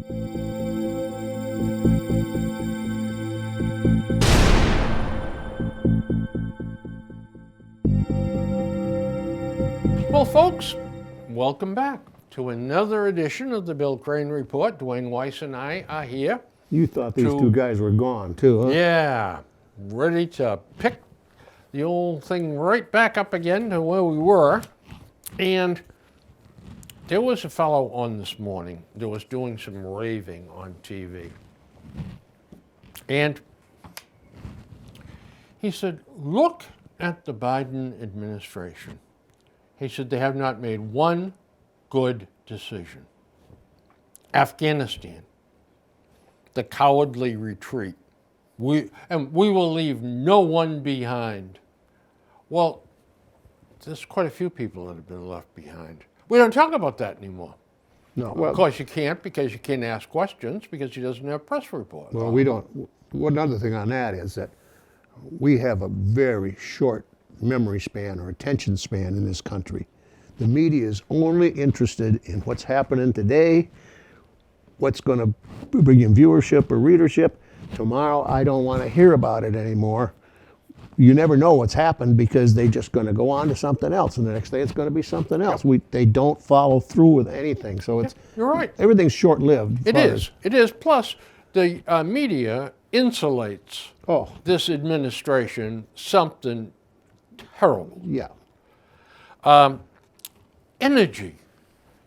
Well, folks, welcome back to another edition of the Bill Crane Report. Dwayne Weiss and I are here. You thought these two guys were gone too, huh? Yeah, ready to pick the old thing right back up again to where we were. And there was a fellow on this morning that was doing some raving on TV. And he said, look at the Biden administration. He said they have not made one good decision. Afghanistan, the cowardly retreat. We will leave no one behind. Well, there's quite a few people that have been left behind. We don't talk about that anymore. No. Well, of course you can't, because you can't ask questions, because he doesn't have press reports. Well, we don't. One other thing on that is that we have a very short memory span or attention span in this country. The media is only interested in what's happening today, what's going to bring in viewership or readership. Tomorrow, I don't want to hear about it anymore. You never know what's happened because they're just going to go on to something else, and the next day it's going to be something else. Yep. They don't follow through with anything, so it's You're right. Everything's short-lived. It is. It is. Plus, the media insulates this administration something terrible. Yeah. Energy.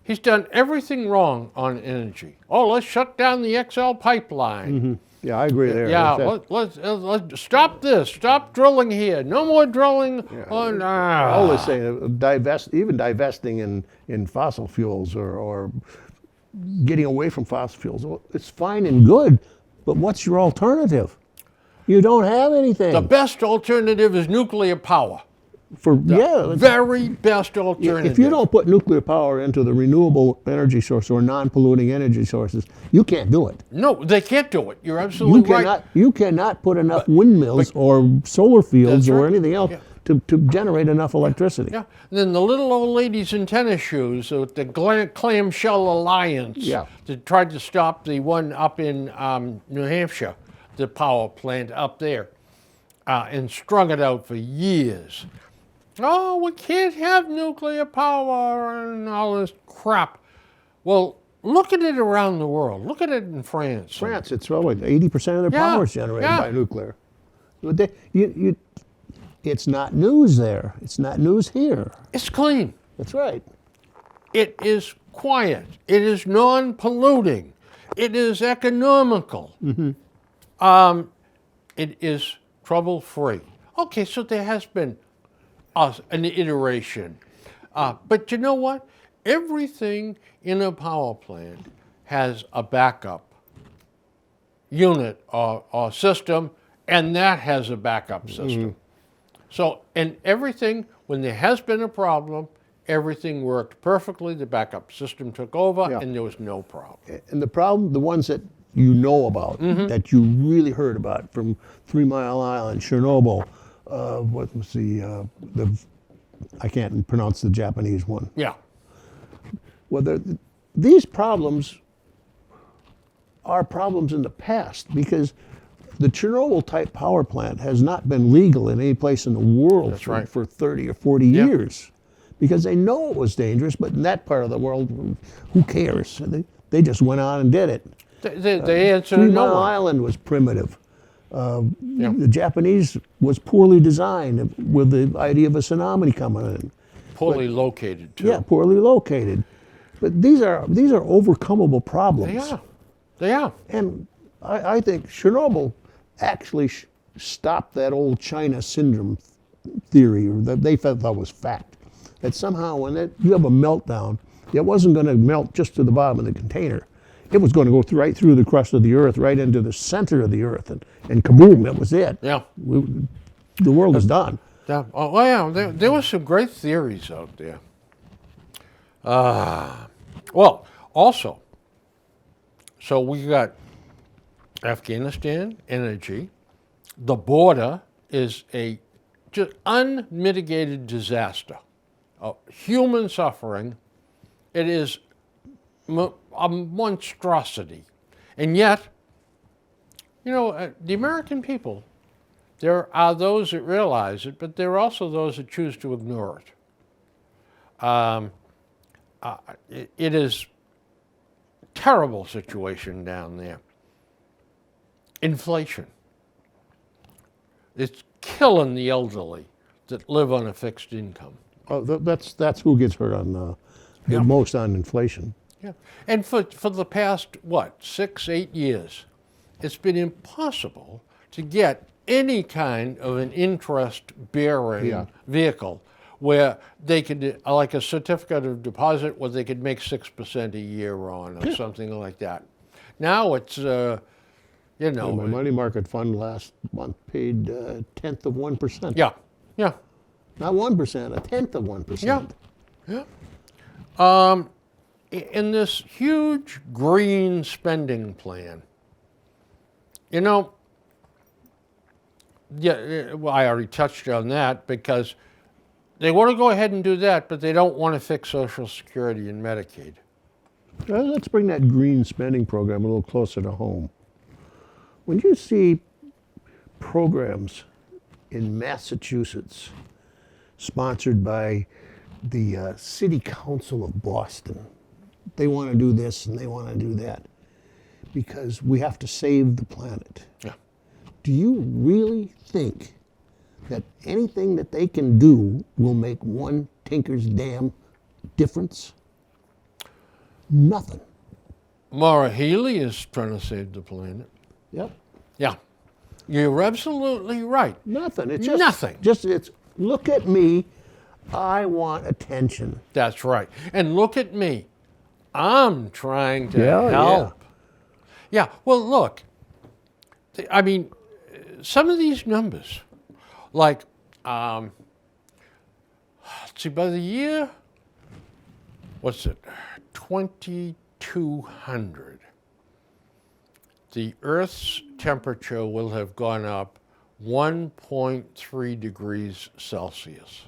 He's done everything wrong on energy. Oh, let's shut down the XL pipeline. Mm-hmm. Yeah, I agree there. Yeah, let's stop this. Stop drilling here. No more drilling. Yeah. On, I always say divesting in fossil fuels or getting away from fossil fuels. Well, it's fine and good, but what's your alternative? You don't have anything. The best alternative is nuclear power. Very best alternative. If you don't put nuclear power into the renewable energy source or non-polluting energy sources, you can't do it. No, they can't do it. You're absolutely right. You cannot put enough windmills or solar fields or anything else to generate enough electricity. Yeah. And then the little old ladies in tennis shoes with the Clamshell Alliance that tried to stop the one up in New Hampshire, the power plant up there, and strung it out for years. Oh, we can't have nuclear power and all this crap. Well, look at it around the world. Look at it in France. France, it's probably 80% of their power is generated by nuclear. It's not news there. It's not news here. It's clean. That's right. It is quiet. It is non-polluting. It is economical. Mm-hmm. It is trouble-free. Okay, so there has been an iteration. But you know what? Everything in a power plant has a backup unit or system, and that has a backup system. Mm-hmm. So, and everything, when there has been a problem, everything worked perfectly. The backup system took over, and there was no problem. And the problem, the ones that you know about, that you really heard about, from 3 Mile Island, Chernobyl, what was the I can't pronounce the Japanese one. Yeah. Well, these problems are problems in the past because the Chernobyl-type power plant has not been legal in any place in the world for 30 or 40 years because they know it was dangerous, but in that part of the world, who cares? They just went on and did it. They answered 3 Mile Island was primitive. The Japanese was poorly designed with the idea of a tsunami coming in. Poorly located, too. Yeah, poorly located. But these are overcomable problems. They are. And I think Chernobyl actually stopped that old China syndrome theory, or that they felt that was fact. That somehow when you have a meltdown, it wasn't going to melt just to the bottom of the container. It was going to go right through the crust of the earth, right into the center of the earth, and kaboom, that was it. Yeah. The world is done. Yeah. Oh, yeah, there were some great theories out there. Well, also, so we got Afghanistan energy. The border is a just unmitigated disaster. Human suffering. It is a monstrosity And yet, the American people, there are those that realize it, but there are also those that choose to ignore it. It is a terrible situation down there. Inflation. It's killing the elderly that live on a fixed income. Oh, that's who gets hurt on the Yeah. most on inflation. Yeah. And for the past, 6, 8 years, it's been impossible to get any kind of an interest-bearing Yeah. vehicle where they could, like a certificate of deposit, where they could make 6% a year on, or something like that. Now it's, My money market fund last month paid a tenth of 1%. yeah, yeah, Not 1%, a tenth of 1%. yeah. In this huge green spending plan, well, I already touched on that because they want to go ahead and do that, but they don't want to fix Social Security and Medicaid. Well, let's bring that green spending program a little closer to home. When you see programs in Massachusetts sponsored by the City Council of Boston, they want to do this and they want to do that because we have to save the planet. Yeah. Do you really think that anything that they can do will make one tinker's damn difference? Nothing. Maura Healey is trying to save the planet. Yep. Yeah. You're absolutely right. Nothing. It's just Nothing. It's look at me. I want attention. That's right. And look at me. I'm trying to Yeah, help. Yeah. Well, look. I mean, some of these numbers, like, let's see, by the year, 2200, the Earth's temperature will have gone up 1.3 degrees Celsius.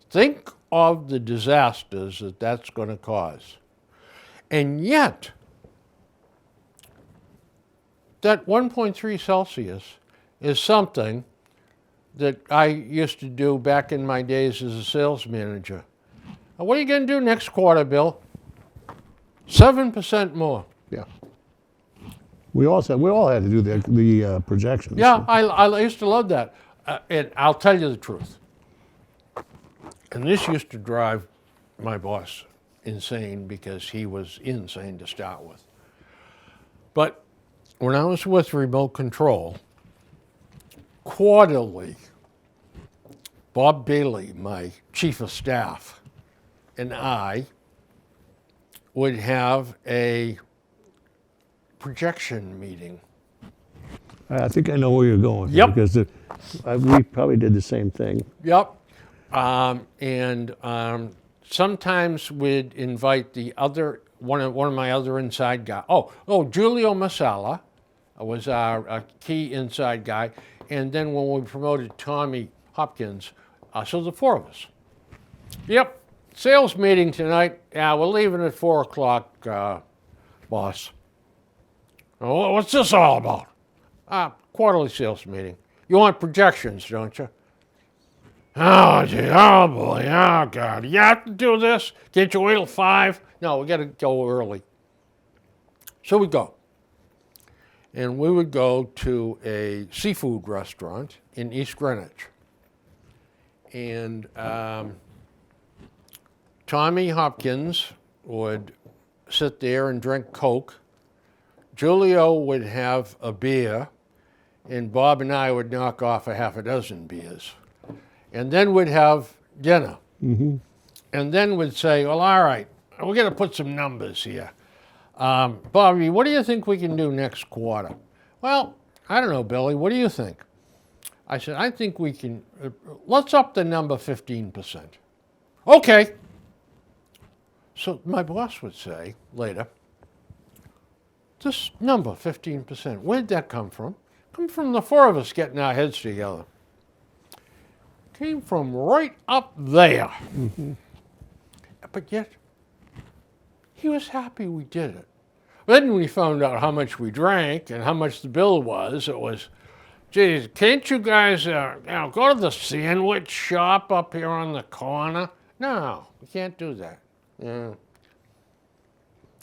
Think of the disasters that that's going to cause. And yet, that 1.3 Celsius is something that I used to do back in my days as a sales manager. Now, what are you going to do next quarter, Bill? 7% more. Yeah. We all had to do the projections. Yeah, I used to love that. And I'll tell you the truth. And this used to drive my boss insane because he was insane to start with. But when I was with Remote Control, quarterly, Bob Bailey, my chief of staff, and I would have a projection meeting. I think I know where you're going. Yep. Because we probably did the same thing. Yep. And sometimes we'd invite the other one of my other inside guys. Giulio Masala was our key inside guy, and then when we promoted Tommy Hopkins, so the four of us. Yep. Sales meeting tonight. Yeah, we're leaving at 4:00, boss. Oh, what's this all about? Quarterly sales meeting. You want projections, don't you? Oh, gee, oh boy, oh God, you have to do this? Can't you wait till 5? No, we got to go early. So we go. And we would go to a seafood restaurant in East Greenwich. And Tommy Hopkins would sit there and drink Coke. Giulio would have a beer, and Bob and I would knock off a half a dozen beers. And then we'd have dinner. Mm-hmm. And then we'd say, well, all right, we're going to put some numbers here. Bobby, what do you think we can do next quarter? Well, I don't know, Billy, what do you think? I said, I think we can, let's up the number 15%. Okay. So my boss would say later, this number, 15%, where'd that come from? Come from the four of us getting our heads together. Came from right up there. Mm-hmm. But yet, he was happy we did it. Then when we found out how much we drank and how much the bill was, it was, geez, can't you guys go to the sandwich shop up here on the corner? No, we can't do that. Yeah.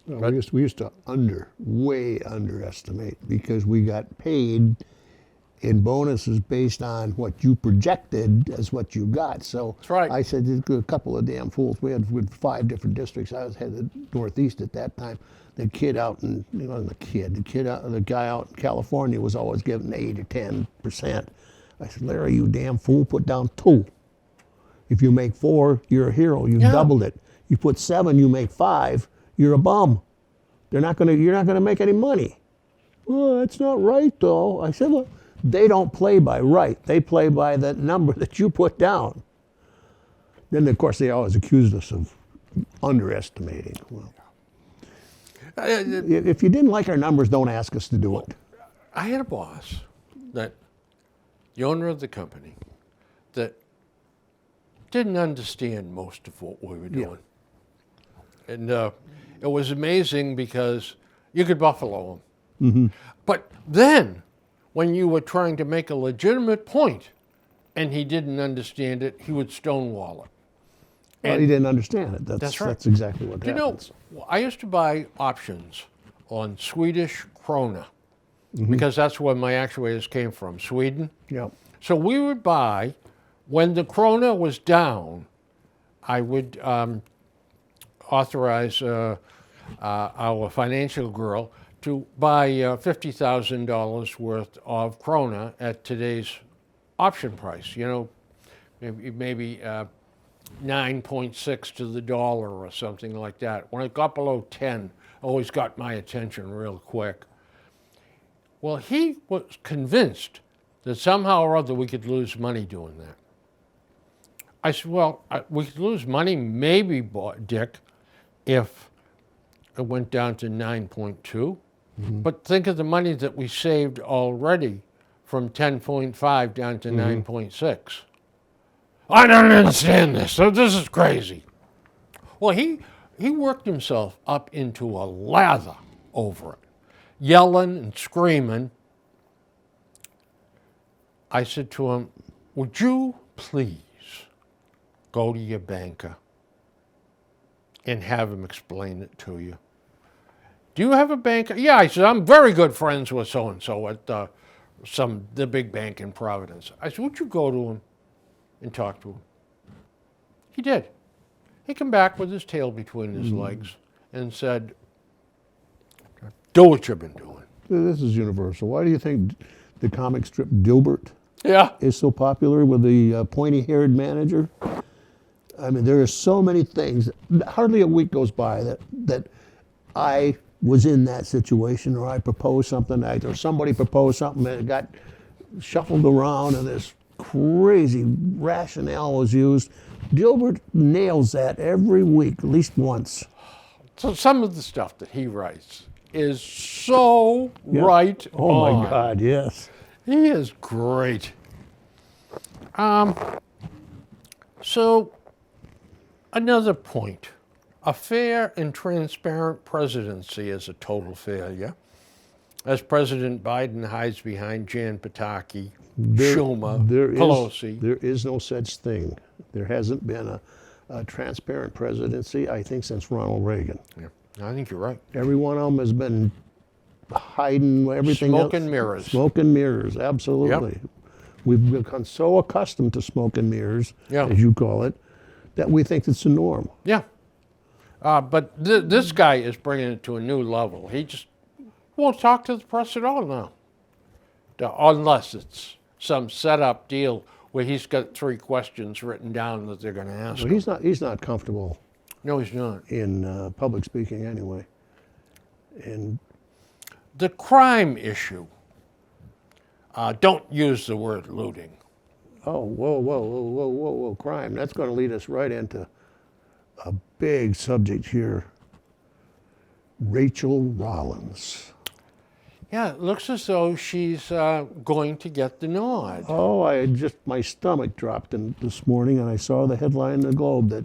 No, we used to way underestimate because we got paid in bonuses based on what you projected as what you got. So That's right. I said, "There's a couple of damn fools." We had with 5 different districts. I was headed northeast at that time. The kid out in, the guy out in California was always getting 8 or 10%. I said, "Larry, you damn fool, put down 2. If you make 4, you're a hero. You've Yeah. doubled it. You put 7, you make 5, you're a bum. You're not gonna make any money." "Well, that's not right, though." I said, "Well, they don't play by right. They play by the number that you put down." Then, of course, they always accused us of underestimating. Well, if you didn't like our numbers, don't ask us to do it. I had a boss, that the owner of the company, that didn't understand most of what we were doing. And it was amazing because you could buffalo him. But then, when you were trying to make a legitimate point and he didn't understand it, he would stonewall it. Well, he didn't understand it. That's right. That's exactly what You know, happens. I used to buy options on Swedish krona because that's where my actuators came from, Sweden. Yeah. So we would buy, when the krona was down, I would authorize our financial girl to buy $50,000 worth of krona at today's option price. You know, maybe 9.6 to the dollar or something like that. When it got below 10, always got my attention real quick. Well, he was convinced that somehow or other we could lose money doing that. I said, well, we could lose money maybe, Dick, if it went down to 9.2. But think of the money that we saved already from 10.5 down to 9.6. I don't understand this. So this is crazy. Well, he worked himself up into a lather over it, yelling and screaming. I said to him, would you please go to your banker and have him explain it to you? Do you have a banker? Yeah, I said, I'm very good friends with so-and-so at the big bank in Providence. I said, would you go to him and talk to him? He did. He came back with his tail between his legs and said, do what you've been doing. This is universal. Why do you think the comic strip Dilbert Yeah. is so popular with the pointy-haired manager? I mean, there are so many things. Hardly a week goes by that I was in that situation, or I proposed something, or somebody proposed something, and it got shuffled around, and this crazy rationale was used. Dilbert nails that every week, at least once. So some of the stuff that he writes is so right Oh on. my God, yes. He is great. So, another point. A fair and transparent presidency is a total failure. As President Biden hides behind Jan Psaki, Schumer, Pelosi. There is no such thing. There hasn't been a transparent presidency, I think, since Ronald Reagan. Yeah, I think you're right. Every one of them has been hiding everything Smoke else. and mirrors. Smoke and mirrors, absolutely. We've become so accustomed to smoke and mirrors, as you call it, that we think it's the norm. Yeah. But this guy is bringing it to a new level. He just won't talk to the press at all now. Unless it's some set-up deal where he's got 3 questions written down that they're going to ask But him. he's not comfortable No, he's not. in public speaking anyway. And The crime issue. Don't use the word looting. oh, whoa, crime. That's going to lead us right into a big subject here. Rachel Rollins. Yeah, it looks as though she's going to get the nod. Oh, my stomach dropped this morning, and I saw the headline in the Globe that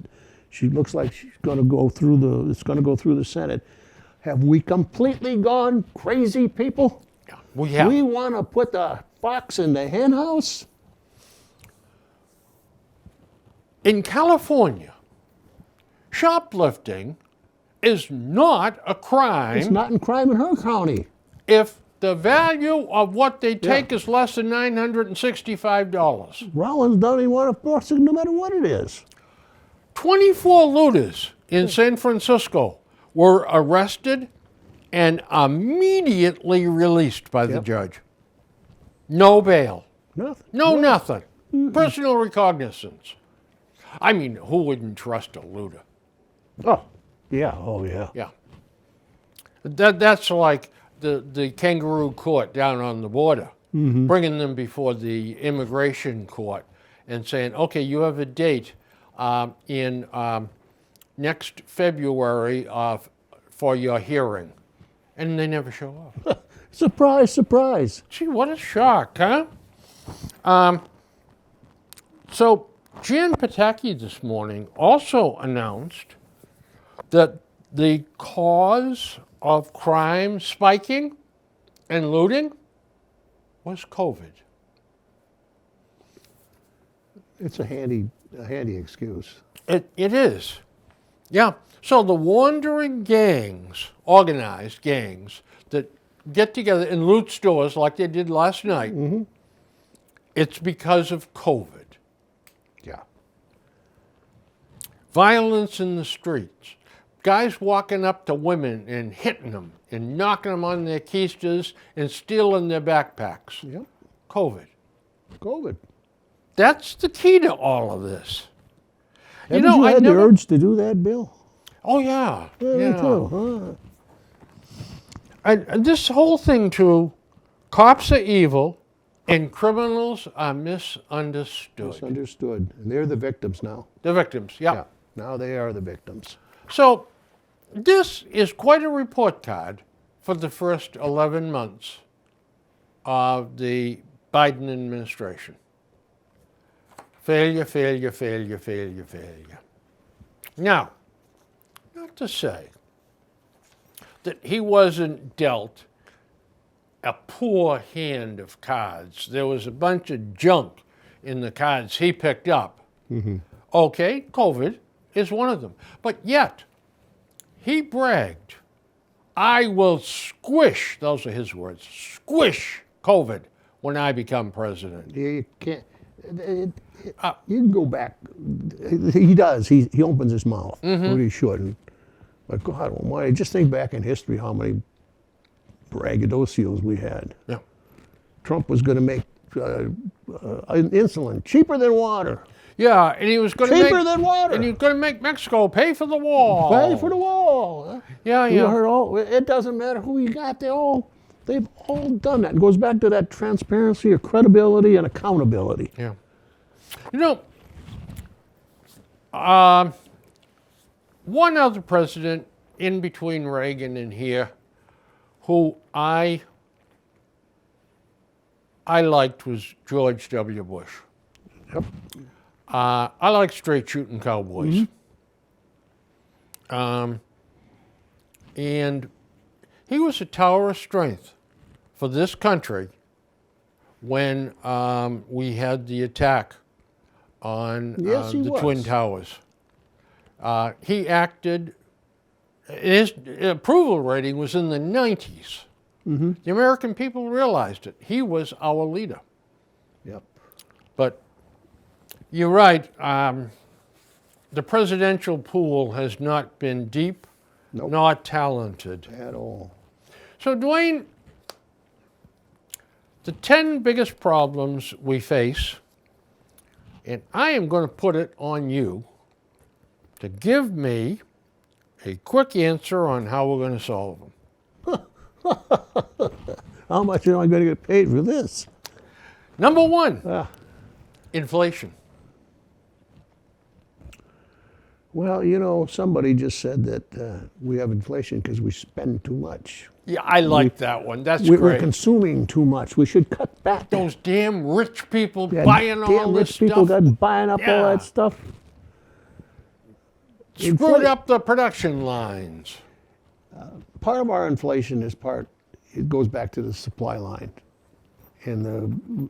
she looks like she's going to go through it's going to go through the Senate. Have we completely gone crazy, people? We have. We want to put the fox in the hen house? In California, shoplifting is not a crime It's not in crime in her county. if the value of what they take is less than $965. Rollins don't even want to force it no matter what it is. 24 looters in San Francisco were arrested and immediately released by the Yep. judge. No bail. Nothing. No, nothing. Personal recognizance. I mean, who wouldn't trust a looter? Oh, yeah. Oh, yeah. Yeah. That's like the kangaroo court down on the border, bringing them before the immigration court and saying, okay, you have a date in next February for your hearing. And they never show up. Surprise, surprise. Gee, what a shock, huh? So Jan Pataki this morning also announced that the cause of crime spiking and looting was COVID. It's a handy excuse. It is. Yeah. So the wandering gangs, organized gangs, that get together and loot stores like they did last night, it's because of COVID. Yeah. Violence in the streets. Guys walking up to women and hitting them and knocking them on their keisters and stealing their backpacks. Yep. COVID. COVID. That's the key to all of this. Haven't you had the urge to do that, Bill? Oh, yeah. Me too. And this whole thing, too, cops are evil and criminals are misunderstood. Misunderstood. And they're the victims now. The victims, yeah. Yeah. Now they are the victims. So this is quite a report card for the first 11 months of the Biden administration. Failure, failure, failure, failure, failure. Now, not to say that he wasn't dealt a poor hand of cards. There was a bunch of junk in the cards he picked up. Okay, COVID is one of them. But yet, he bragged, I will squish, those are his words, squish COVID when I become president. You can't. You can go back. He does. He opens his mouth. What he shouldn't. But God Almighty, just think back in history how many braggadocios we had. Yeah. Trump was going to make insulin cheaper than water. Yeah, and he was going to Cheaper than water. And he was going to make Mexico pay for the wall. Pay for the wall. Yeah, You yeah. heard all. It doesnn't matter who you got. They've all done that. It goes back to that transparency, or credibility, and accountability. Yeah. You know, one other president in between Reagan and here who I liked was George W. Bush. Yep. I like straight shooting cowboys. And he was a tower of strength for this country when we had the attack on Yes, he the was. Twin Towers. He acted, his approval rating was in the 90s. The American people realized it. He was our leader. Yep. But you're right. The presidential pool has not been deep, Nope. not talented. At all. So, Dwayne, the 10 biggest problems we face, and I am going to put it on you to give me a quick answer on how we're going to solve them. How much am I going to get paid for this? Number one, Ah. inflation. Well, you know, somebody just said that we have inflation because we spend too much. Yeah, I like that one. That's We're great. consuming too much. We should cut back. Those damn rich people Yeah, buying damn all this rich people stuff. got buying up all Yeah. that stuff. Screwed up the production lines. Part of our inflation is it goes back to the supply line and the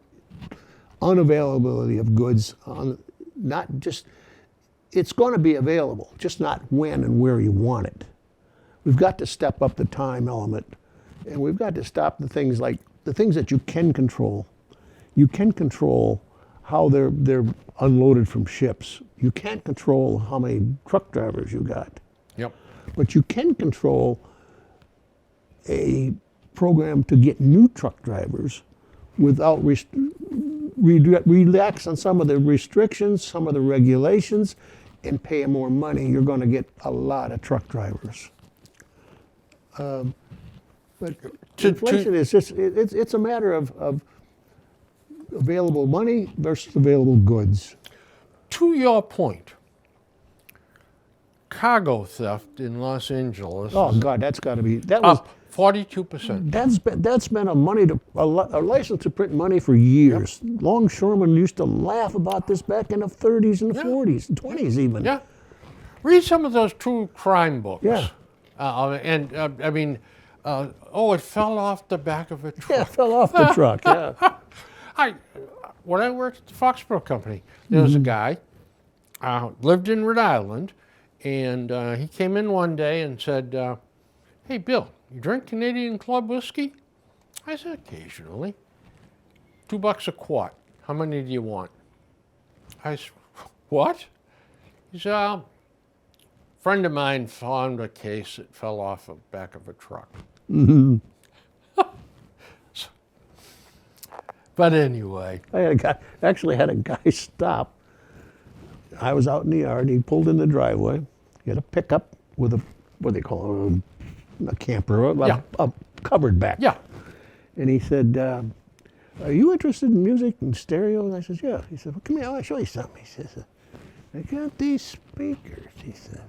unavailability of goods. Not just, it's going to be available, just not when and where you want it. We've got to step up the time element, and we've got to stop the things that you can control. You can control how they're unloaded from ships. You can't control how many truck drivers you got. Yep. But you can control a program to get new truck drivers without relax on some of the restrictions, some of the regulations, and pay them more money. You're going to get a lot of truck drivers. But inflation is just, it's a matter of available money versus available goods. To your point, cargo theft in Los Angeles Oh is God, that's got to be, that was, up 42%. that's been a license to print money for years. Longshoremen used to laugh about this back in the 30s and the Yeah. 40s and 20s even. Yeah. Read some of those true crime books. Yeah. I mean, it fell off the back of a truck. Yeah, fell off the truck. Yeah. When I worked at the Foxborough Company, there was a guy, lived in Rhode Island, and he came in one day and said, "Hey, Bill, you drink Canadian Club whiskey?" I said, "Occasionally." $2 a quart. How many do you want? I said, "What?" He said, "A friend of mine found a case that fell off the back of a truck." But anyway. I actually had a guy stop. I was out in the yard. He pulled in the driveway. He had a pickup with a, what do they call it, a camper, a covered back. Yeah. And he said, "Are you interested in music and stereo?" And I said, "Yeah." He said, "Well, come here, I want to show you something." He says, "I got these speakers." He said,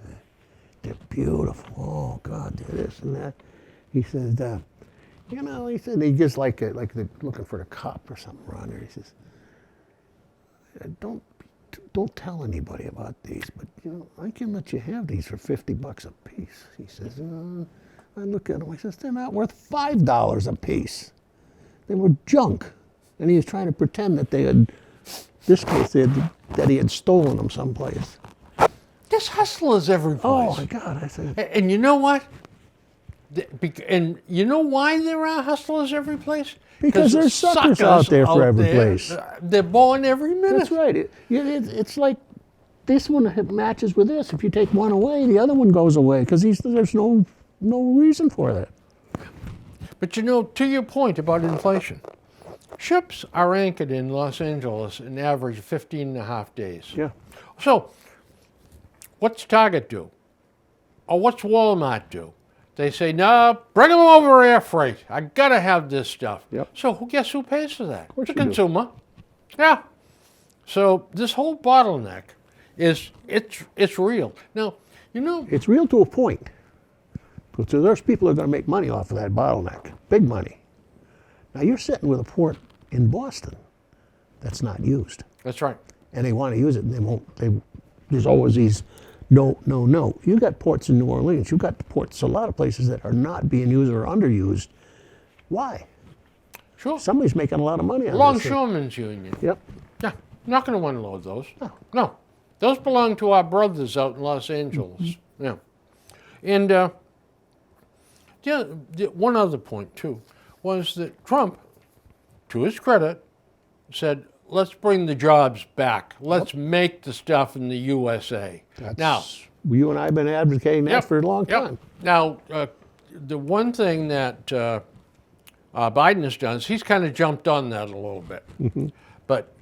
"They're beautiful. Oh God, they're this and that." He says, he said, he just like they're looking for the cop or something around there. He says, don't tell anybody about these, but I can let you have these for $50 a piece." He says, I look at them. I says, "They're not worth $5 a piece. They were junk." And he was trying to pretend that that he had stolen them someplace. There's hustlers every place. Oh my God! I said, And you know what? And you know why there are hustlers every place? Because there's suckers out there for every place. They're born every minute. that's right. It's like this one matches with this. If you take one away, the other one goes away because there's no reason for that. But to your point about inflation, ships are anchored in Los Angeles an average of 15 and a half days. Yeah. So, what's Target do? Or what's Walmart do? They say, "No, bring them over air freight. I gotta have this stuff." Yep. So guess who pays for that? course The you do. consumer. Yeah. So this whole bottleneck it's real. Now, It's real to a point. So there's people who are going to make money off of that bottleneck, big money. Now you're sitting with a port in Boston that's not used, that's right. and they want to use it, and they won't. There's always these no. You got ports in New Orleans. You got ports a lot of places that are not being used or underused. Why? Sure. Somebody's making a lot of money on this thing. Longshoremen's Union. Yep. Yeah, not going to unload those. No. Those belong to our brothers out in Los Angeles. Yeah. And one other point, too, was that Trump, to his credit, said, "Let's bring the jobs back. Let's make the stuff in the USA." Now, you and I have been advocating that for a long time. Now, the one thing that Biden has done is he's kind of jumped on that a little bit. But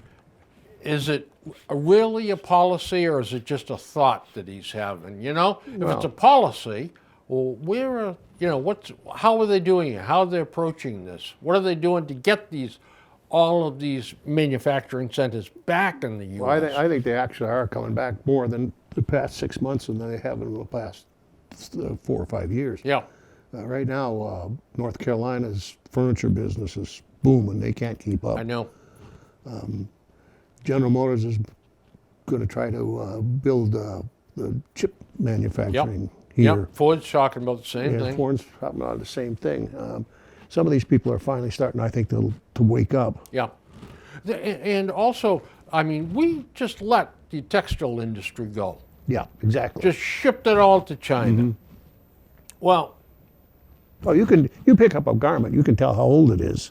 is it really a policy, or is it just a thought that he's having? If it's a policy, well, how are they doing it? How are they approaching this? What are they doing to get all of these manufacturing centers back in the U.S.? Well, I think they actually are coming back more than the past 6 months than they have in the past 4 or 5 years. Yeah. Right now, North Carolina's furniture business is booming. They can't keep up. I know. General Motors is going to try to build the chip manufacturing here. Yep, Ford's talking about the same Yeah, thing. Ford's talking about the same thing. Some of these people are finally starting, I think, to wake up. Yeah. And also, I mean, we just let the textile industry go. Yeah, exactly. Just shipped it all to China. Well, Oh, you pick up a garment, you can tell how old it is.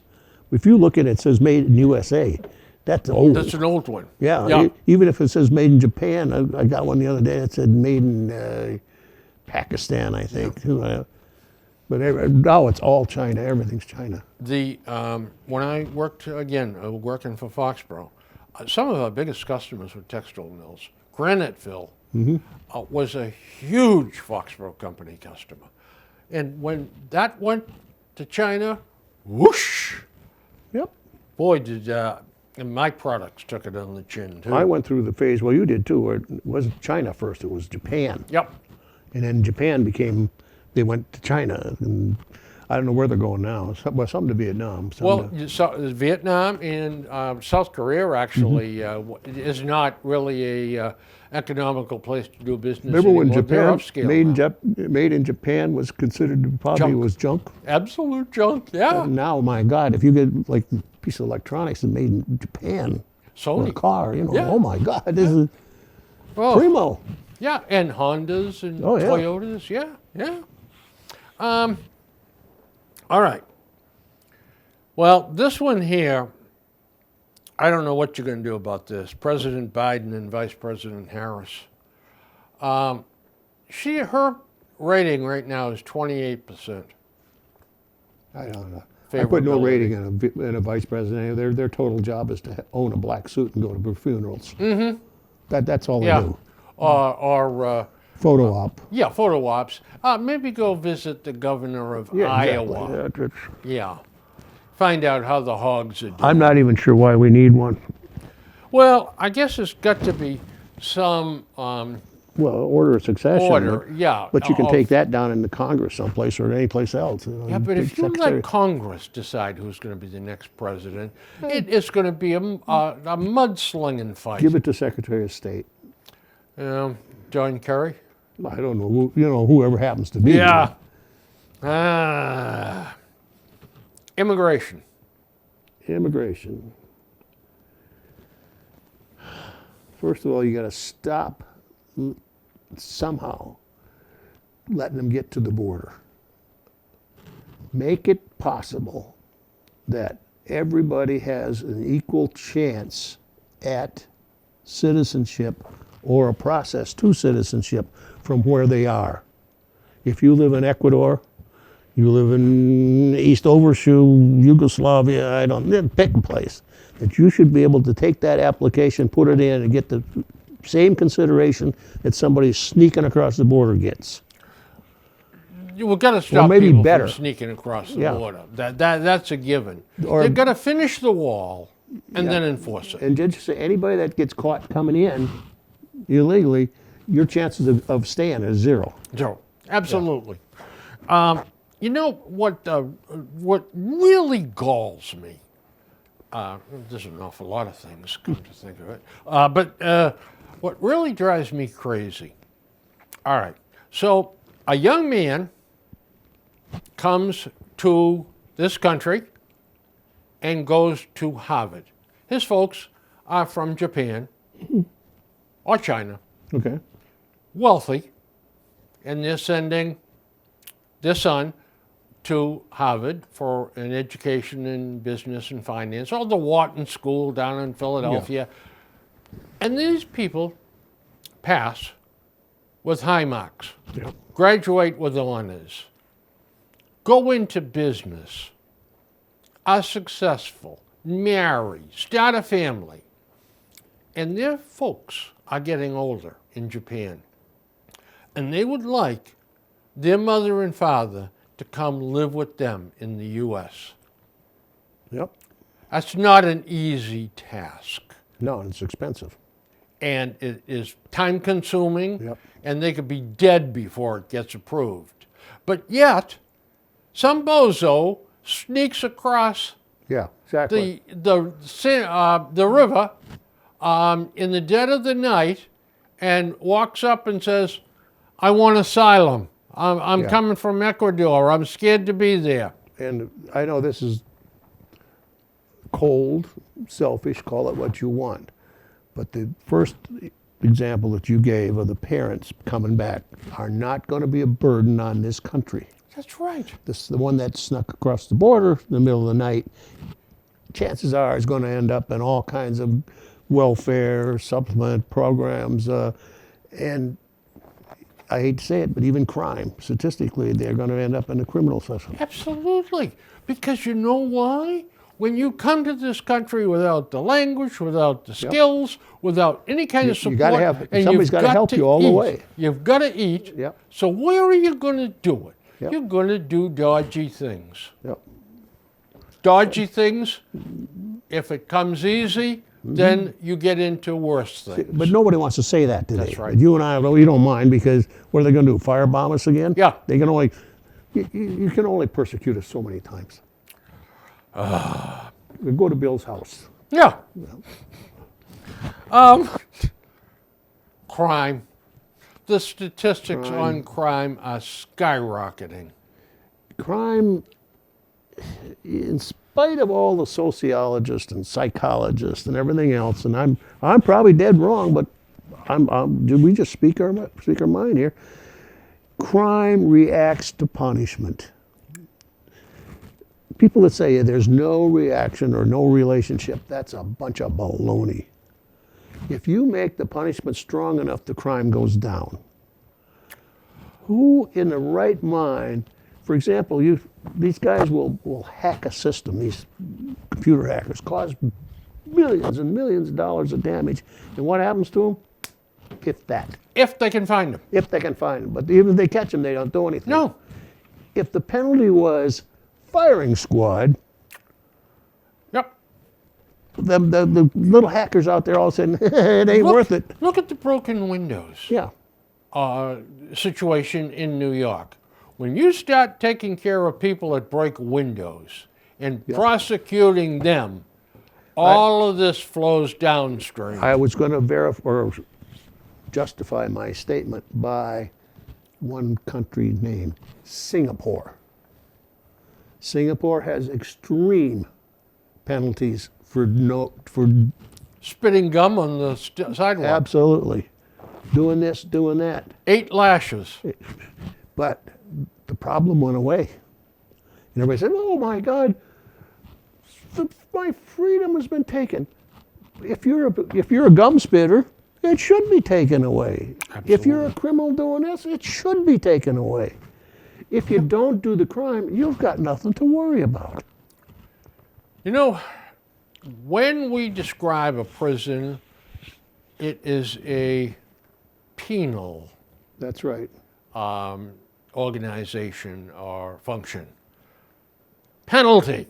If you look at it, it says made in USA. That's old. that's an old one. Yeah, Yeah. even if it says made in Japan, I got one the other day that said made in Pakistan, I think. But now it's all China. Everything's China. When I worked, again, working for Foxborough, some of our biggest customers were textile mills. Graniteville was a huge Foxborough company customer. And when that went to China, whoosh, Yep. boy, did and my products took it on the chin, too. I went through the phase, well, you did too, where it wasn't China first, it was Japan. Yep. And then Japan they went to China. And I don't know where they're going now. Some to Vietnam. Some Well, to, Vietnam and South Korea actually is not really a economical place to do business remember when anymore. They're Japan, upscale now. made in Japan was considered probably Junk. was junk? Absolute junk, yeah. And now, my God, if you get like a piece of electronics that's made in Japan, or a Sony. car, Yeah. oh my God, this is Oh, primo. yeah, and Hondas and Oh, yeah. Toyotas, yeah. All right. Well, this one here, I don't know what you're going to do about this. President Biden and Vice President Harris. Her rating right now is 28%. I don't know. I put no Favorability. rating in a vice president. Their total job is to own a black suit and go to funerals. Mm-hmm. That's all they Yeah. do. Or Photo op. yeah, photo ops. Maybe go visit the governor of Yeah, Iowa. exactly. Yeah, it's- Yeah. Find out how the hogs are doing. I'm not even sure why we need one. Well, I guess it's got to be some Well, order of succession. order. Yeah. But you can of- take that down into Congress someplace or any place else. Yeah, but if you let Congress decide who's going to be the next president, it is going to be a mudslinging fight. Give it to Secretary of State. John Kerry? I don't know, whoever happens to be. Yeah. Immigration. Immigration. First of all, you got to stop somehow letting them get to the border. Make it possible that everybody has an equal chance at citizenship or a process to citizenship from where they are. If you live in Ecuador, you live in East Overshoe, Yugoslavia, pick a place, that you should be able to take that application, put it in, and get the same consideration that somebody sneaking across the border gets. We've got to stop maybe people better. from sneaking across the Yeah. border. That's a given. Or- They've got to finish the wall and then enforce it. And just say anybody that gets caught coming in illegally, your chances of staying is zero. Zero. Absolutely. You know what really galls me? There's an awful lot of things, come to think of it. But what really drives me crazy. All right. So a young man comes to this country and goes to Harvard. His folks are from Japan or China, Okay. wealthy, and they're sending their son to Harvard for an education in business and finance, or the Wharton School down in Philadelphia. And these people pass with high marks, Yeah. graduate with honors, go into business, are successful, marry, start a family. And their folks are getting older in Japan. And they would like their mother and father to come live with them in the U.S. Yep. That's not an easy task. No, it's expensive. And it is time consuming, Yep. and they could be dead before it gets approved. But yet, some bozo sneaks across Yeah, exactly. the river in the dead of the night and walks up and says, I want asylum. I'm Yeah. coming from Ecuador. I'm scared to be there. And I know this is cold, selfish, call it what you want. But the first example that you gave of the parents coming back are not going to be a burden on this country. That's right. This the one that snuck across the border in the middle of the night. Chances are is going to end up in all kinds of welfare supplement programs, and I hate to say it, but even crime. Statistically, they're going to end up in the criminal system. Absolutely. Because you know why? When you come to this country without the language, without the skills, without any kind of You support, gotta have- and somebody's you've gotta got help to you all the eat. way. You've got to eat. Yep. So where are you going to do it? Yep. You're going to do dodgy things. Yep. Dodgy things, if it comes easy, then you get into worse things. But nobody wants to say that today. That's right. But you and I, we don't mind because what are they going to do? Firebomb us again? Yeah. They can only, you can only persecute us so many times. We go to Bill's house. Yeah. Crime. The statistics on crime are skyrocketing. Crime, in spite of all the sociologists and psychologists and everything else, and I'm probably dead wrong, but did we just speak our mind here? Crime reacts to punishment. People that say there's no reaction or no relationship, that's a bunch of baloney. If you make the punishment strong enough, the crime goes down. Who in the right mind, for example, these guys will hack a system, these computer hackers, cause millions and millions of dollars of damage, and what happens to them? If that. If they can find them. If they can find them. But even if they catch them, they don't do anything. No. If the penalty was firing squad, Yep. the little hackers out there all of a sudden, it ain't worth it. Look at the broken windows Yeah. situation in New York. When you start taking care of people that break windows and prosecuting them, all of this flows downstream. I was going to verify or justify my statement by one country name, Singapore. Singapore has extreme penalties for Spitting gum on the sidewalk. absolutely doing this, doing that. 8 lashes. But the problem went away. And everybody said, oh my God, my freedom has been taken. If you're a gum spitter, it should be taken away. If you're a criminal doing this, it should be taken away. If you don't do the crime, you've got nothing to worry about. You know, when we describe a prison, it is a penal That's right. organization or function. Penalty.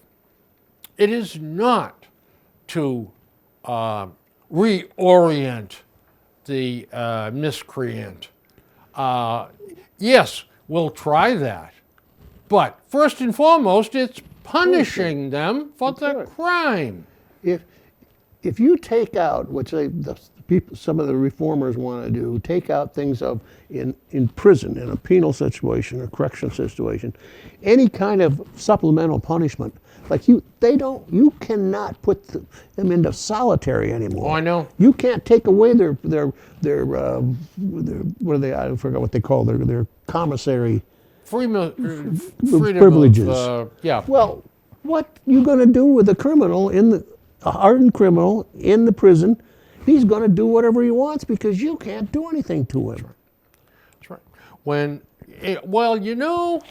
It is not to reorient the miscreant. Yes, we'll try that. But first and foremost, it's punishing them for the right. crime. If you take out, which some of the reformers want to do, take out things in prison, in a penal situation or correction situation, any kind of supplemental punishment, like you cannot put them into solitary anymore. Oh, I know. You can't take away their what are they? I forgot what they call their commissary Freedom privileges. Of, yeah. Well, what you going to do with a criminal a hardened criminal in the prison? He's going to do whatever he wants because you can't do anything to him. That's right. Well, you know,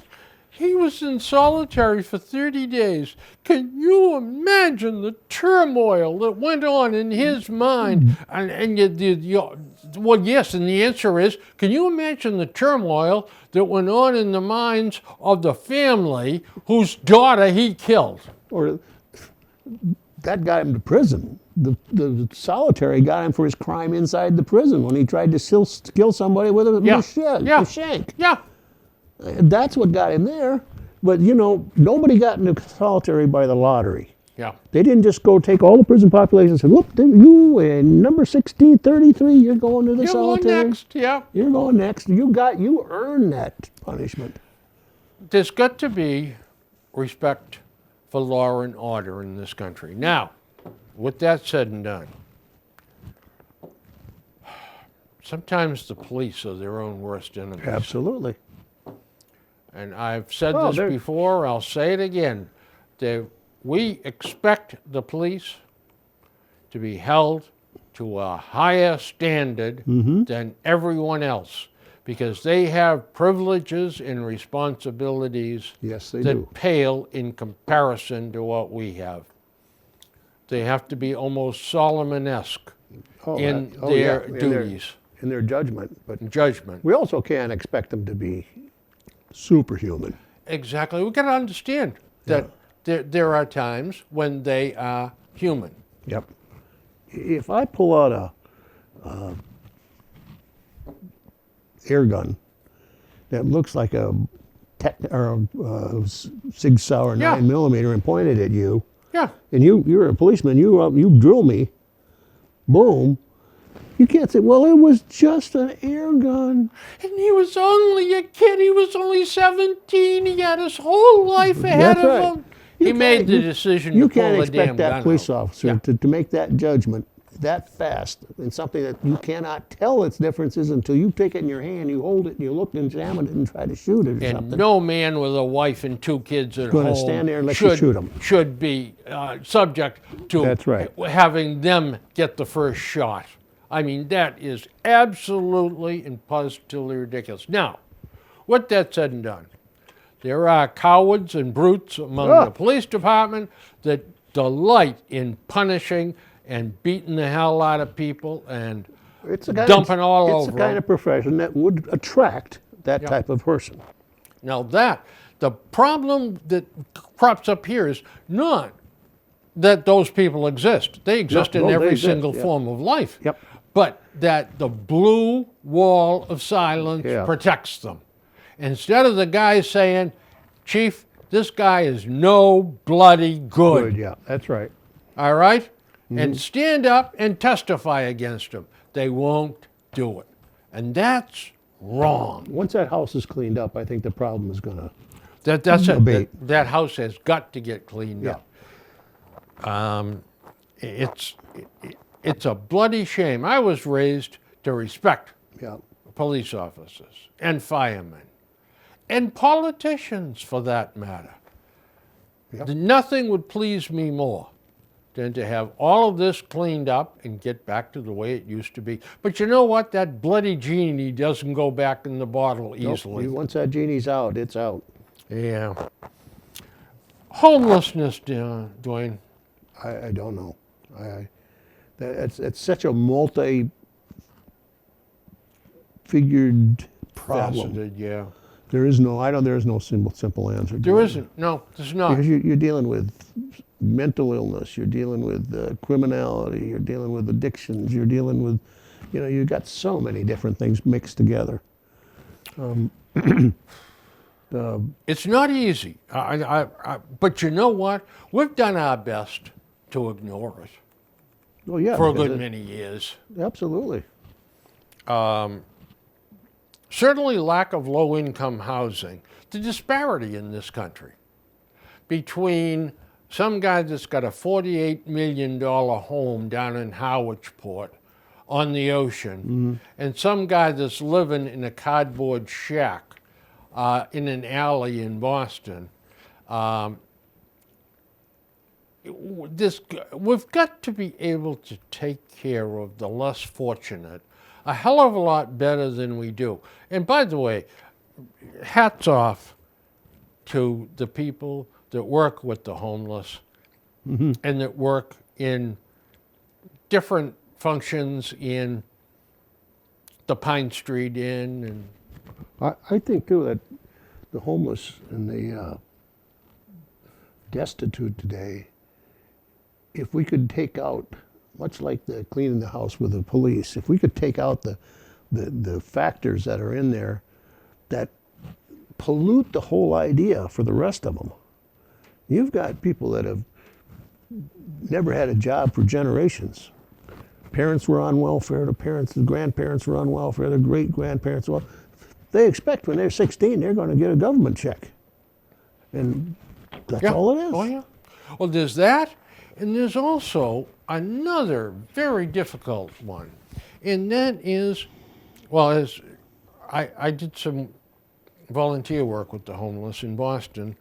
he was in solitary for 30 days. Can you imagine the turmoil that went on in his mind? Well, yes, and the answer is, can you imagine the turmoil that went on in the minds of the family whose daughter he killed? Or that got him to prison. The solitary got him for his crime inside the prison when he tried to kill somebody with a shank. Yeah. That's what got him there. But, nobody got into solitary by the lottery. Yeah. They didn't just go take all the prison population and say, look, you in number 1633, you're going to the You're going solitary. next. Yeah. You're going next. You earned that punishment. There's got to be respect for law and order in this country. Now, with that said and done, sometimes the police are their own worst enemies. Absolutely. And I've said Oh, this they're- before, I'll say it again. We expect the police to be held to a higher standard than everyone else because they have privileges and responsibilities Yes, they that do. pale in comparison to what we have. They have to be almost Solomon-esque Oh, in that- oh, their yeah, duties in their judgment. But and judgment. we also can't expect them to be superhuman. Exactly. We've got to understand that there are times when they are human. Yep. If I pull out a air gun that looks like a Sig Sauer Yeah. 9mm and point it at you, Yeah. and you're a policeman, you drill me, boom, you can't say, well, it was just an air gun. And he was only a kid. He was only 17. He had his whole life ahead That's of right. him. You He made can't- the you- decision You to pull can't the expect damn that gun police out. officer Yeah. to make that judgment that fast in something that you cannot tell its differences until you take it in your hand, you hold it, and you look and examine it and try to shoot it or And something. no man with a wife and two kids at Gonna home stand there and let you shoot 'em. should be subject to That's right. having them get the first shot. I mean, that is absolutely and positively ridiculous. Now, with that said and done, there are cowards and brutes among Ah. the police department that delight in punishing and beating the hell out of people and It's a kind dumping all it's over the kind 'em. of profession that would attract that Yeah. type of person. Now the problem that crops up here is not that those people exist. They exist No, in they every exist, single yeah. form of life. Yep. But that the blue wall of silence Yeah. protects them. Instead of the guy saying, Chief, this guy is no bloody good. Yeah, that's right. All right? Mm-hmm. And stand up and testify against him. They won't do it. And that's wrong. Once that house is cleaned up, I think the problem is going to. That's it. Abate. That house has got to get cleaned Yeah. up. It's a bloody shame. I was raised to respect Yeah. police officers and firemen and politicians for that matter. Yep. Nothing would please me more than to have all of this cleaned up and get back to the way it used to be. But you know what? That bloody genie doesn't go back in the bottle easily. Nope. Once that genie's out, it's out. Yeah. Homelessness, Dwayne. I don't know. It's such a multi-figured problem. Faceted, yeah. There is no simple answer. to There it. isn't. No, there's not. Because you're dealing with mental illness, you're dealing with criminality, you're dealing with addictions, you're dealing with, you've got so many different things mixed together. It's not easy. But you know what? We've done our best to ignore it Oh yeah, for a because good many years. absolutely. Certainly lack of low-income housing. The disparity in this country between some guy that's got a $48 million home down in Howardsport on the ocean and some guy that's living in a cardboard shack in an alley in Boston. We've got to be able to take care of the less fortunate a hell of a lot better than we do. And by the way, hats off to the people that work with the homeless and that work in different functions in the Pine Street Inn. And I think too that the homeless and the destitute today, if we could take out, much like the cleaning the house with the police, if we could take out the factors that are in there that pollute the whole idea for the rest of them. You've got people that have never had a job for generations. Parents were on welfare, the grandparents were on welfare, the great grandparents. Well, they expect when they're 16 they're going to get a government check, and that's Yeah. all it is. Oh, yeah. Well, there's that, and there's also another very difficult one, and that is, well, as I did some volunteer work with the homeless in Boston,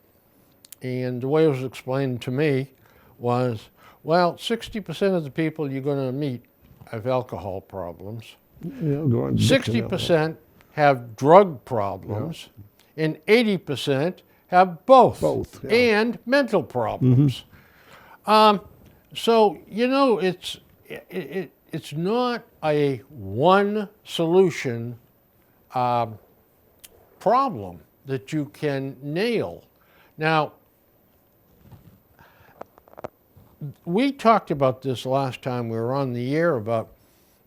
and the way it was explained to me was, well, 60% of the people you're going to meet have alcohol problems. Go on addiction, 60% have drug problems, and 80% have both, Both, yeah. and mental problems. So it's not a one solution problem that you can nail. Now, we talked about this last time we were on the air about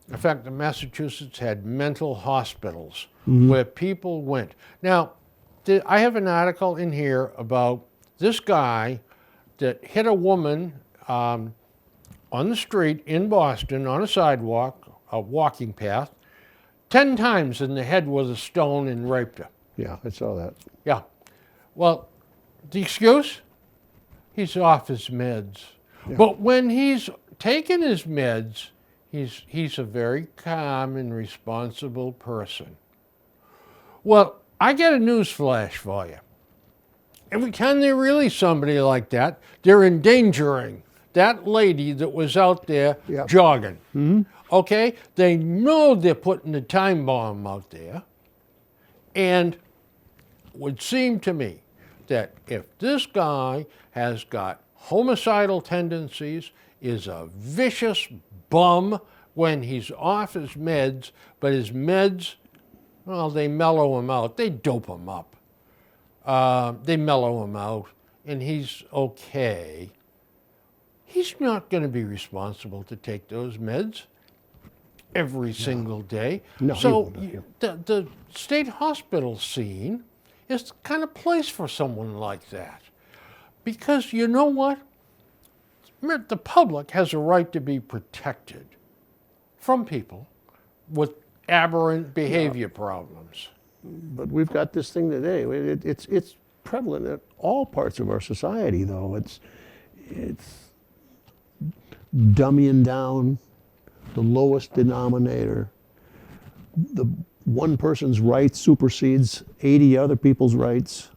the fact that Massachusetts had mental hospitals where people went. Now, I have an article in here about this guy that hit a woman on the street in Boston on a sidewalk, a walking path, 10 times in the head with a stone and raped her. Yeah, I saw that. Yeah. Well, the excuse? He's off his meds. Yeah. But when he's taken his meds, he's a very calm and responsible person. Well, I got a news flash for you. Every time they release somebody like that, they're endangering that lady that was out there Yep. jogging. Okay? They know they're putting the time bomb out there. And it would seem to me that if this guy has got homicidal tendencies, is a vicious bum when he's off his meds, but his meds, well, they mellow him out. They dope him up. They mellow him out, and he's okay. He's not going to be responsible to take those meds every single day. No, he So won't, yeah. the state hospital scene is the kind of place for someone like that. Because you know what? The public has a right to be protected from people with aberrant behavior problems. But we've got this thing today. It's prevalent in all parts of our society, though. It's dumbing down the lowest denominator. The one person's rights supersedes 80 other people's rights.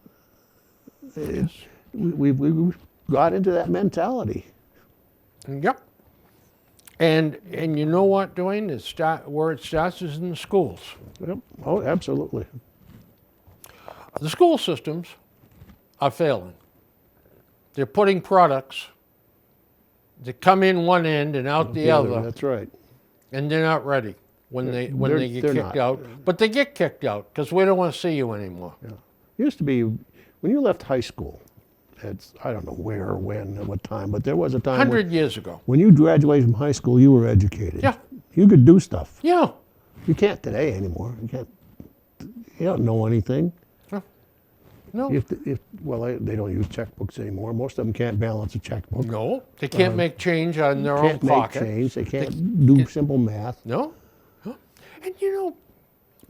We've got into that mentality. Yep. And you know what, Dwayne? Where it starts is in the schools. Yep. Oh, absolutely. The school systems are failing. They're putting products that come in one end and out the other, That's right. and they're not ready when they get they're kicked not. out. But they get kicked out because we don't want to see you anymore. Yeah. It used to be when you left high school. I don't know where or when at what time, but there was a time 100 years ago. when you graduated from high school, you were educated. Yeah. You could do stuff. Yeah. You can't today anymore. You can't. You don't know anything. No. They don't use checkbooks anymore. Most of them can't balance a checkbook. No. They can't make change on their own Can't make pocket. change. They can't do simple math. No. No. And you know,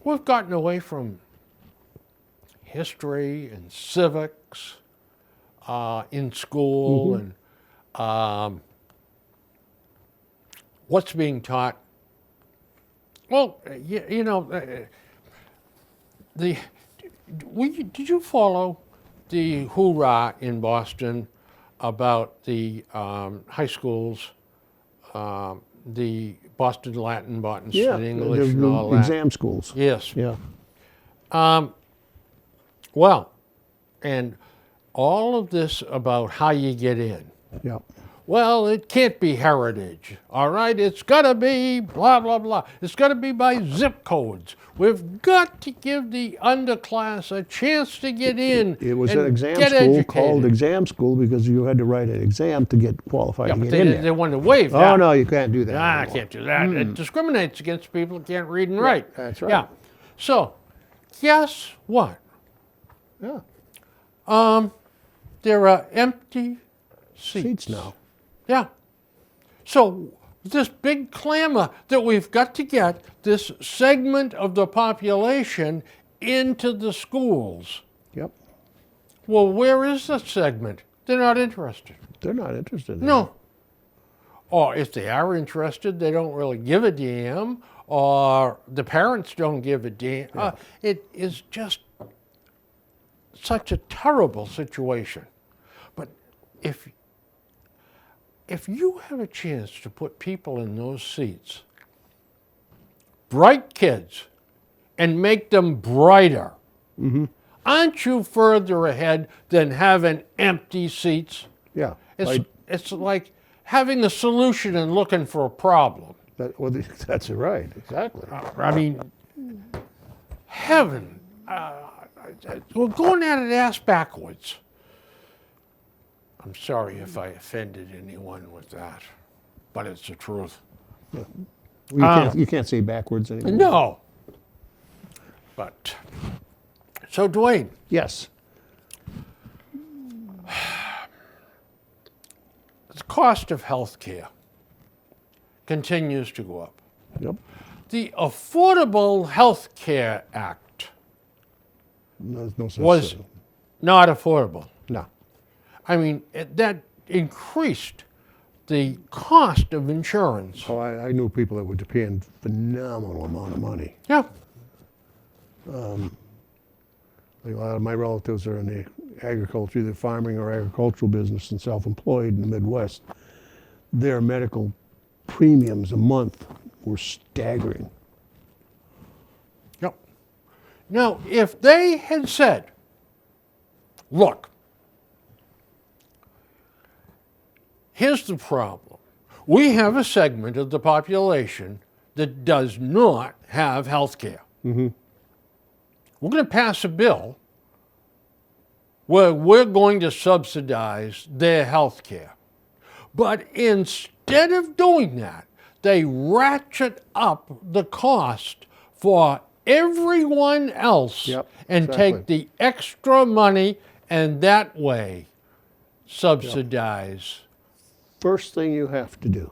we've gotten away from history and civics in school and what's being taught. Well, did you follow the hoorah in Boston about the high schools, the Boston Latin, Boston English, the and all that? exam schools. Yes. Yeah. Well, and all of this about how you get in. Yeah. Well, it can't be heritage, all right? It's got to be blah, blah, blah. It's got to be by zip codes. We've got to give the underclass a chance to get in. It was and an exam get school educated. called exam school because you had to write an exam to get qualified Yeah, to but get they, in they there. want to waive that. Oh, no, you can't do that. I anymore. can't do that. It discriminates against people who can't read and write. that's right. Yeah. So, guess what? Yeah. There are empty seats. Seats now. Yeah. So this big clamor that we've got to get this segment of the population into the schools. Yep. Well, where is that segment? They're not interested. They're not interested in No. Or if they are interested, they don't really give a damn, or the parents don't give a damn. It is just such a terrible situation. But if you have a chance to put people in those seats, bright kids, and make them brighter, aren't you further ahead than having empty seats? Yeah. It's like having a solution and looking for a problem. That's right. Exactly. I mean, heaven, we're going at it ass backwards. I'm sorry if I offended anyone with that, but it's the truth. You can't say backwards anymore. No. But, so Dwayne, Yes. the cost of health care continues to go up. Yep. The Affordable Health Care Act No such was thing. not affordable. No. I mean, that increased the cost of insurance. Oh, I knew people that were paying phenomenal amount of money. Yeah. Like a lot of my relatives are in the agriculture, either farming or agricultural business, and self-employed in the Midwest. Their medical premiums a month were staggering. Yep. Now, if they had said, look, here's the problem. We have a segment of the population that does not have health care. We're going to pass a bill where we're going to subsidize their health care. But instead of doing that, they ratchet up the cost for everyone else Yep, and exactly. take the extra money and that way subsidize. First thing you have to do,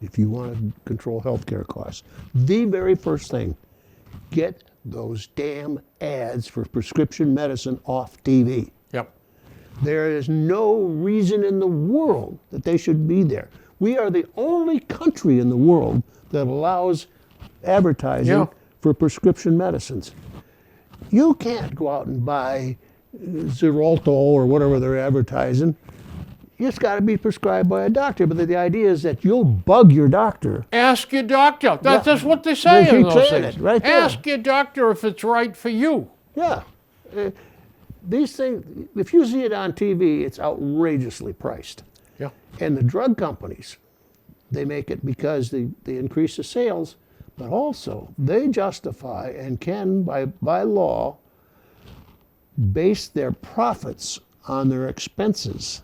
if you want to control healthcare costs, the very first thing, get those damn ads for prescription medicine off TV. Yep. There is no reason in the world that they should be there. We are the only country in the world that allows advertising Yeah. for prescription medicines. You can't go out and buy Xarelto or whatever they're advertising. It's got to be prescribed by a doctor. But the idea is that you'll bug your doctor. Ask your doctor. That's Yeah. just what they say They in keep those saying things. it right there. Ask your doctor if it's right for you. Yeah. These things, if you see it on TV, it's outrageously priced. Yeah. And the drug companies, they make it because they increase the sales, but also they justify and can, by law, base their profits on their expenses.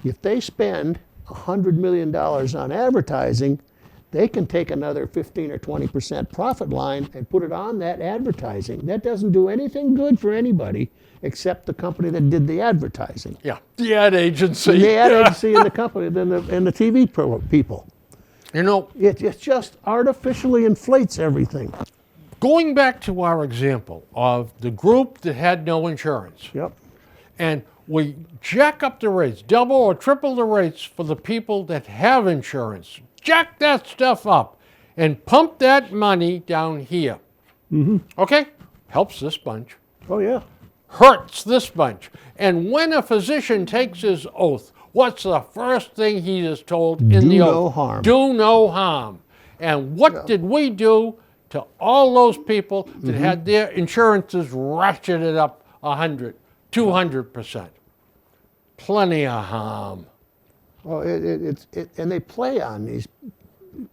If they spend $100 million on advertising, they can take another 15 or 20% profit line and put it on that advertising. That doesn't do anything good for anybody except the company that did the advertising. Yeah. The ad agency. The ad agency and the company and the TV people. You know, It just artificially inflates everything. going back to our example of the group that had no insurance, Yep. and we jack up the rates, double or triple the rates for the people that have insurance. Jack that stuff up and pump that money down here. Okay? Helps this bunch. Oh, yeah. Hurts this bunch. And when a physician takes his oath, what's the first thing he is told in Do the oath? no harm. Do no harm. And what did we do to all those people that had their insurances ratcheted up 100, 200%? Plenty of harm. Oh, and they play on these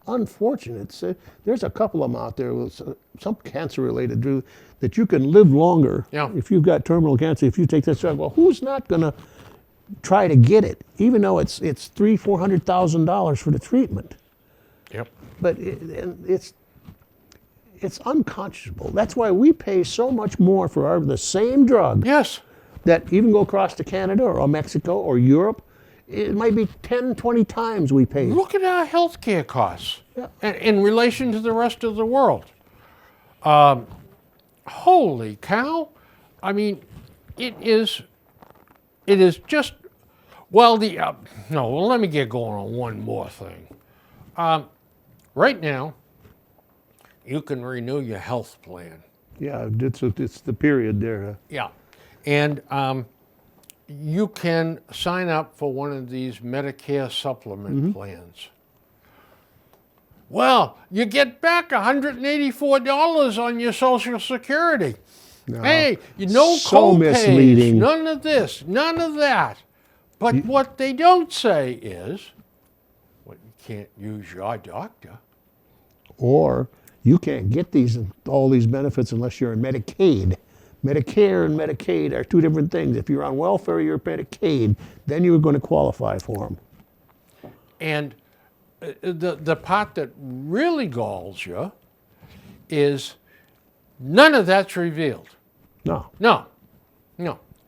unfortunates. There's a couple of them out there with some cancer-related drug that you can live longer Yeah. if you've got terminal cancer. If you take this drug, well, who's not going to try to get it, even though it's $300,000-$400,000 for the treatment? Yep. But it's unconscionable. That's why we pay so much more for the same drug Yes. that even go across to Canada or Mexico or Europe, it might be 10, 20 times we pay. Look at our healthcare costs Yeah. in relation to the rest of the world. Holy cow! I mean, it is just. Well, no. Well, let me get going on one more thing. Right now, you can renew your health plan. Yeah, it's the period there. Yeah, and you can sign up for one of these Medicare supplement plans. Well, you get back $184 on your Social Security. No. Hey, no So co-pays, misleading. none of this, none of that. But what they don't say is, well, you can't use your doctor. Or you can't get all these benefits unless you're in Medicaid. Medicare and Medicaid are two different things. If you're on welfare, you're Medicaid, then you're going to qualify for them. And the part that really galls you is none of that's revealed. No. No.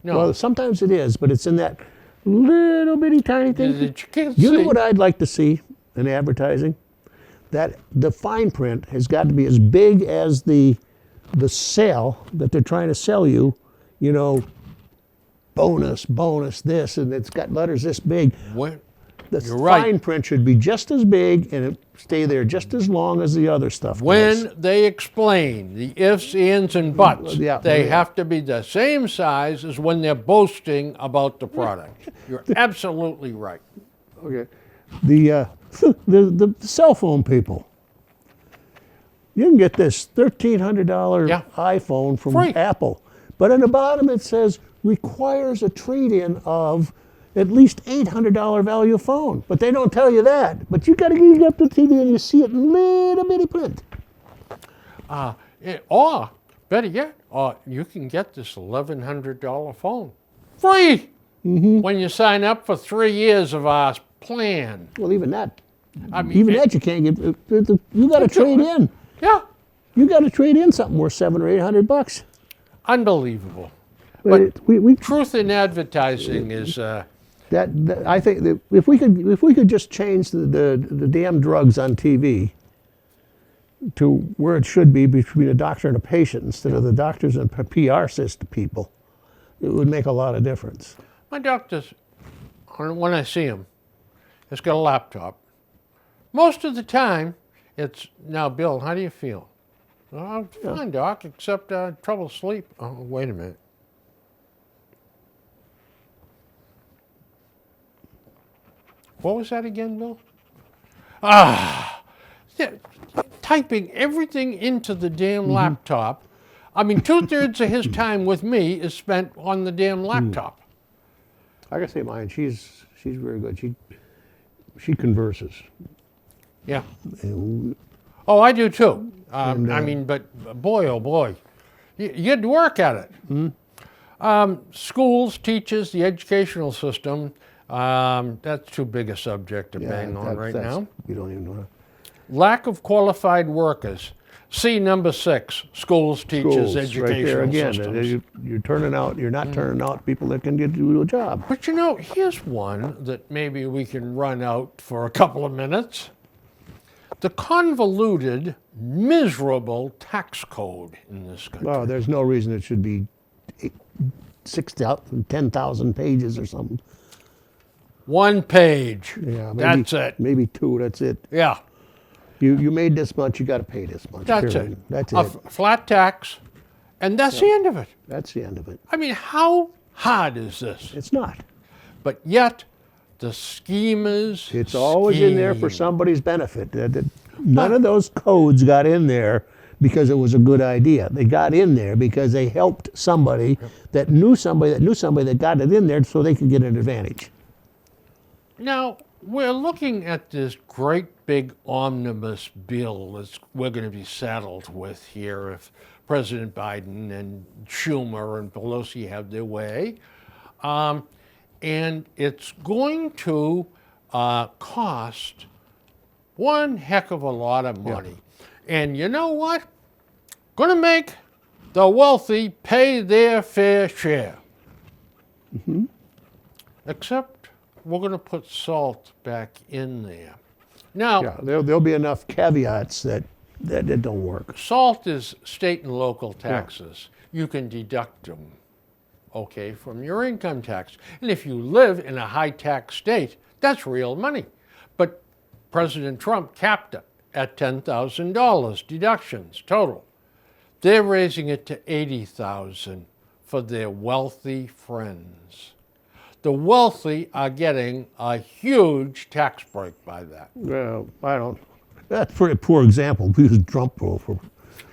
Well, sometimes it is, but it's in that little bitty tiny thing. That you can't You know see. what I'd like to see in advertising? That the fine print has got to be as big as the sale that they're trying to sell you, you know, bonus, this, and it's got letters this big. When, The You're right. fine print should be just as big and it stay there just as long as the other stuff does. when they explain the ifs, ands, and buts, Yeah, they yeah. have to be the same size as when they're boasting about the product. You're absolutely right. Okay. The cell phone people. You can get this $1,300 Yeah. iPhone from Free. Apple, but on the bottom it says requires a trade-in of at least $800 value phone. But they don't tell you that. But you got to get up the TV and you see it in little bitty print. Or, better yet, you can get this $1,100 phone free when you sign up for 3 years of our plan. Well, even that, I mean, even that you can't get. You got to trade in. Yeah, You got to trade in something worth $700 or $800. unbelievable. But we Truth in advertising is. that I think that if we could just change the damn drugs on TV to where it should be between a doctor and a patient instead of the doctors and PR system people, it would make a lot of difference. My doctor's, when I see him, has got a laptop. Most of the time, it's, now, Bill, how do you feel? "Oh, I'm fine, Doc, except trouble sleep." Oh, wait a minute. What was that again, Bill? Yeah, typing everything into the damn laptop. I mean, 2/3 of his time with me is spent on the damn laptop. I gotta say, mine, she's very good. She converses. Yeah. And Oh, I do too. I mean, but boy, oh boy, you had to work at it. Schools, teachers, the educational system, that's too big a subject to bang on right now. You don't even know. Lack of qualified workers. C number 6, schools, teachers, Schools, educational right there again. systems. You're turning out. You're not turning out people that can do a job. But you know, here's one that maybe we can run out for a couple of minutes. The convoluted, miserable tax code in this country. Well, there's no reason it should be 6,000, 10,000 pages or something. One page. Yeah, maybe, That's it. Maybe 2. That's it. Yeah, You made this much. You got to pay this much. that's period. it. That's A it. flat tax, and that's the end of it. That's the end of it. I mean, how hard is this? It's not. But yet, the schemers. It's always in there for scheme. somebody's benefit. None of those codes got in there because it was a good idea. They got in there because they helped somebody that knew somebody that knew somebody that got it in there so they could get an advantage. Now, we're looking at this great big omnibus bill that we're going to be saddled with here if President Biden and Schumer and Pelosi have their way. And it's going to cost one heck of a lot of money. And you know what? Going to make the wealthy pay their fair share. Except gonna put salt back in there. Now, Yeah, there'll be enough caveats that it don't work. salt is state and local taxes. You can deduct them, okay, from your income tax. And if you live in a high tax state, that's real money. But President Trump capped it at $10,000 deductions total. They're raising it to $80,000 for their wealthy friends. The wealthy are getting a huge tax break by that. Well, I don't. That's a pretty poor example. We use Trump rule for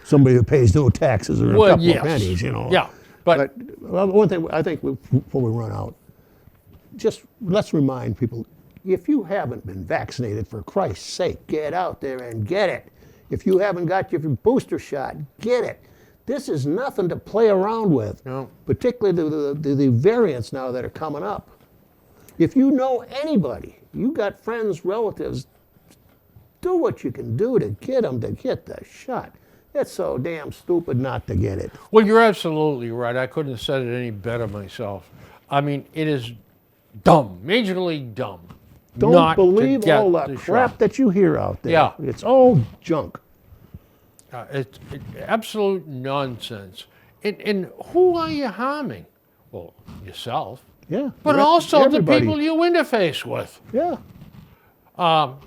somebody who pays no taxes or a Well, couple yes. of pennies, you know. Yeah, but Well, one thing I think before we run out, just let's remind people: if you haven't been vaccinated, for Christ's sake, get out there and get it. If you haven't got your booster shot, get it. This is nothing to play around with. No. Particularly the variants now that are coming up. If you know anybody, you got friends, relatives, do what you can do to get them to get the shot. It's so damn stupid not to get it. well, you're absolutely right. I couldn't have said it any better myself. I mean, it is dumb, majorly dumb. Don't not to believe get all the crap shot. that you hear out there. Yeah. It's all junk. It's absolute nonsense. And who are you harming? Well, yourself, Yeah. but the rest- also everybody. the people you interface with. Yeah.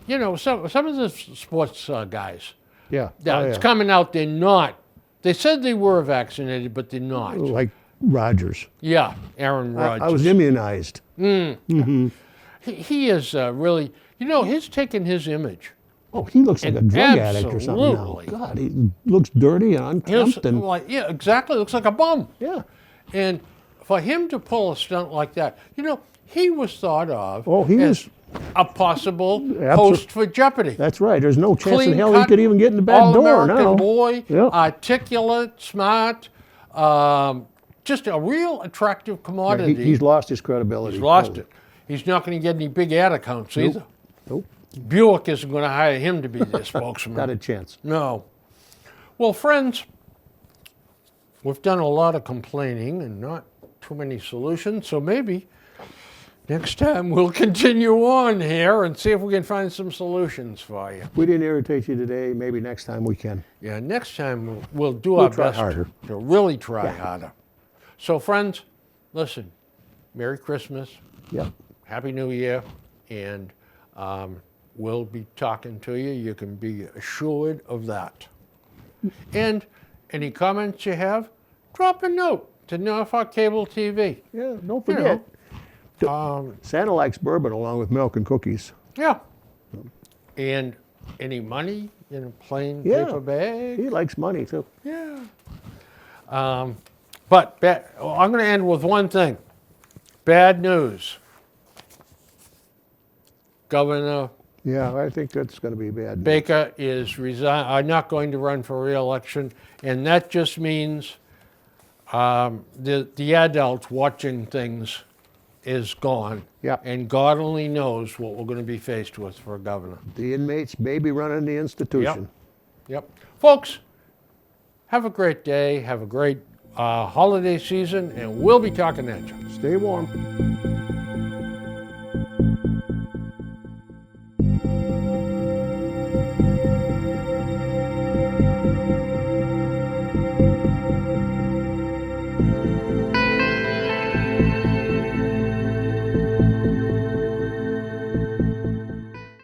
You know, some of the sports guys. Yeah. Yeah, Oh, it's coming out. They're not. They said they were vaccinated, but they're not. Like Rogers. Yeah, Aaron Rodgers. I was immunized. He is really. You know, he's taken his image. Oh, he looks like a And drug addict or something now. absolutely. God, he looks dirty and He looks unkempt. And, like, yeah, exactly. Looks like a bum. yeah. And for him to pull a stunt like that, you know, he was thought of Oh, he as was- a possible host for Jeopardy. That's right. There's no chance in hell he Clean-cut, could even get in the back door all-American now. boy, Yeah. articulate, smart, just a real attractive commodity. He's lost his credibility. He's lost totally. it. He's not going to get any big ad accounts either. Nope. Buick isn't going to hire him to be their spokesman. Not a chance. No. Well, friends, we've done a lot of complaining and not too many solutions, so maybe next time we'll continue on here and see if we can find some solutions for you. We didn't irritate you today. Maybe next time we can. Yeah, next time we'll do our try best harder. to really try harder. So, friends, listen, Merry Christmas, Yep. Happy New Year, and we'll be talking to you. You can be assured of that. And any comments you have, drop a note to Norfolk Cable TV. Yeah, don't You forget. know, Santa likes bourbon along with milk and cookies. yeah. And any money in a plain Yeah. paper bag. He likes money too. Yeah. But I'm going to end with one thing. Bad news. Governor Yeah, I think that's going to be bad. Baker is not going to run for re-election, and that just means the adult watching things is gone. Yeah. And God only knows what we're going to be faced with for a governor. The inmates may be running the institution. Yep. Folks, have a great day. Have a great holiday season, and we'll be talking at you. Stay warm.